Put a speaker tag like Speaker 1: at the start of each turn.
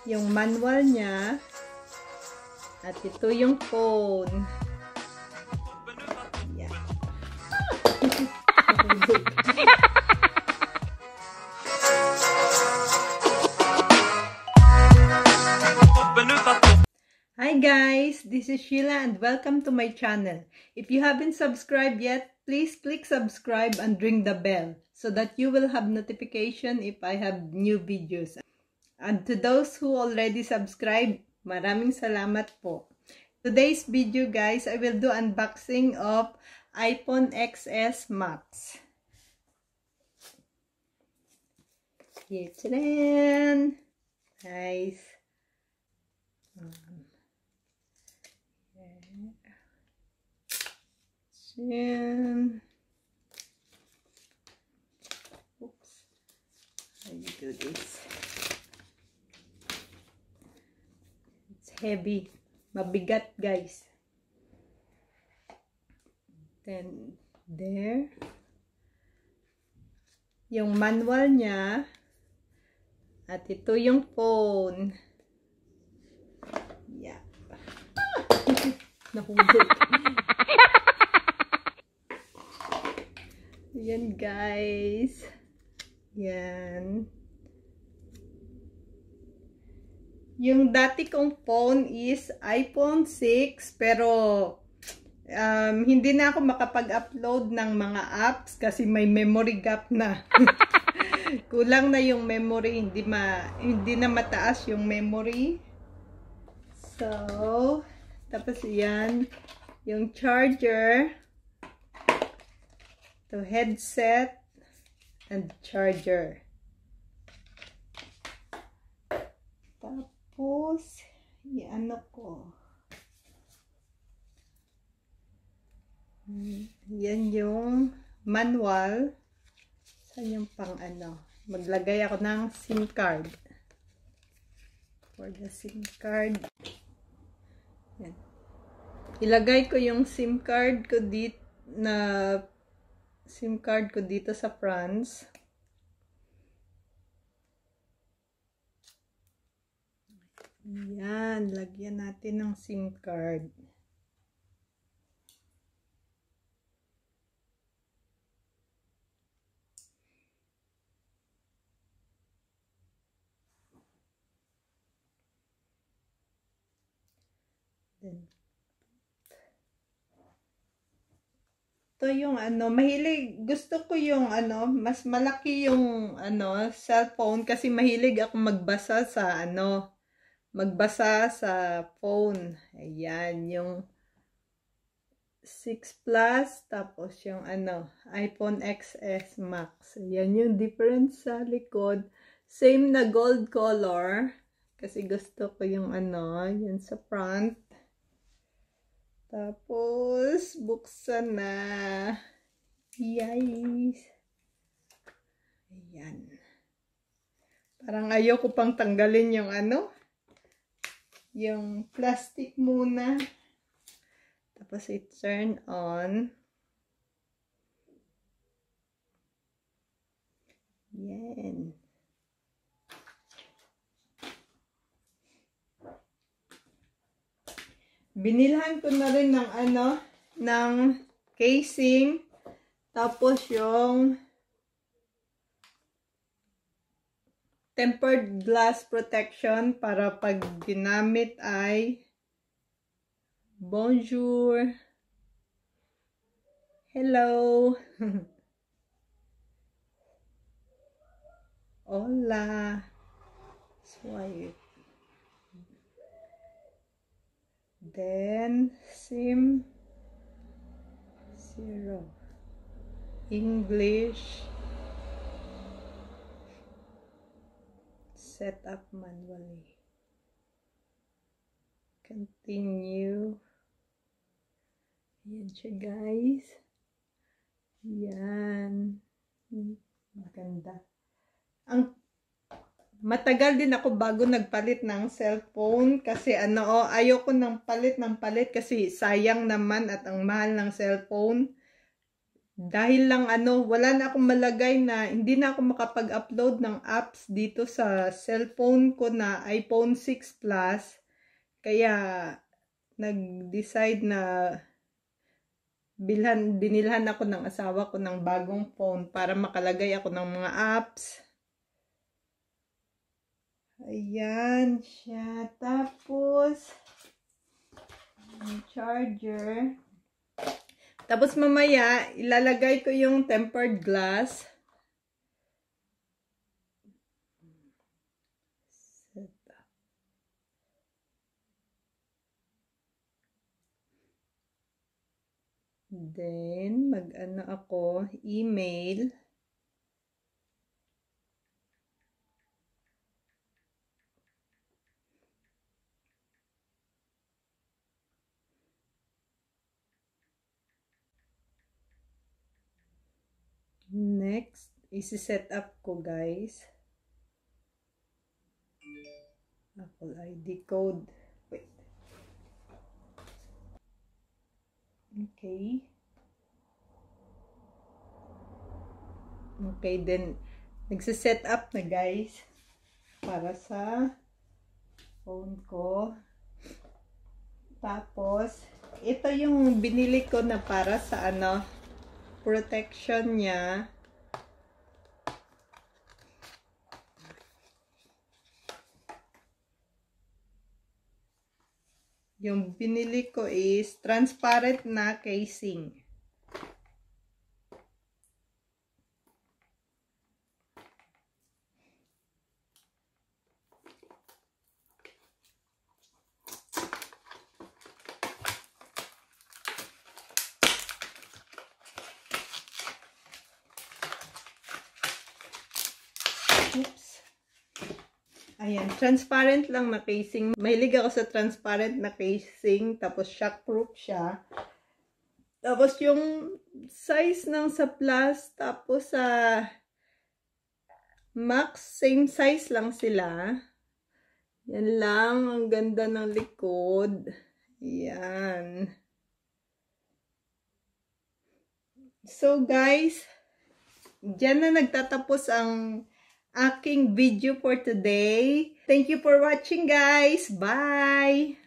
Speaker 1: yung manual niya. At ito yung phone. Yeah. Hi guys, this is Sheila and welcome to my channel. If you haven't subscribed yet, please click subscribe and ring the bell so that you will have notification if I have new videos. And to those who already subscribed, maraming salamat po. Today's video guys, I will do unboxing of iPhone XS Max. Yan, guys. Oops. How do you do this? It's heavy. Mabigat, guys. Then, there. Yung manual niya. At ito yung phone. Yeah. Nahulog. Yan guys. Yan. Yung dati kong phone is iPhone 6 pero hindi na ako makapag-upload ng mga apps kasi may memory gap na. Kulang na yung memory, hindi na mataas yung memory. So, tapos yan, yung charger. To headset and charger. Tapos, ano ko. Yan yung manual. Saan yung pang ano? Maglagay ako ng SIM card. For the SIM card. Yan. Ilagay ko yung SIM card ko dito sa France. Yan, lagyan natin ng SIM card. Then ito yung gusto ko yung mas malaki yung cellphone kasi mahilig ako magbasa sa phone. Ayan, yung 6 Plus, tapos yung iPhone XS Max. Ayan yung difference sa likod. Same na gold color kasi gusto ko yung yun sa front. Tapos, buksan na. Yes. Ayan. Parang ayoko pang tanggalin yung yung plastic muna. Tapos, i-turn on. Yan. Binilhan ko na rin ng casing. Tapos yung tempered glass protection para pag ginamit ay bonjour. Hello. Hola. Swipe. Then, SIM 0. English. Set up manually. Continue. Ayan siya guys. Yan. Maganda. Matagal din ako bago nagpalit ng cellphone kasi ayoko ng palit kasi sayang naman at ang mahal ng cellphone. Dahil lang wala na akong malagay na hindi na ako makapag-upload ng apps dito sa cellphone ko na iPhone 6 Plus. Kaya nag-decide na binilhan ako ng asawa ko ng bagong phone para makalagay ako ng mga apps. Ayan siya. Tapos, yung charger. Tapos mamaya, ilalagay ko yung tempered glass. Then, ako, email. Next, isi-set up ko guys. Apple ID code. Wait. Okay. Okay, then nagsiset up na guys para sa phone ko. Tapos, ito yung binili ko na para sa protection niya. Yung binili ko is transparent na casing. Oops. Ayan, transparent lang na casing. Mahilig ako sa transparent na casing. Tapos shockproof siya. Tapos yung size ng sa Plus, tapos sa Max, same size lang sila. Yan lang, ang ganda ng likod. Ayan. So guys, diyan na nagtatapos ang aking video for today. Thank you for watching guys. Bye!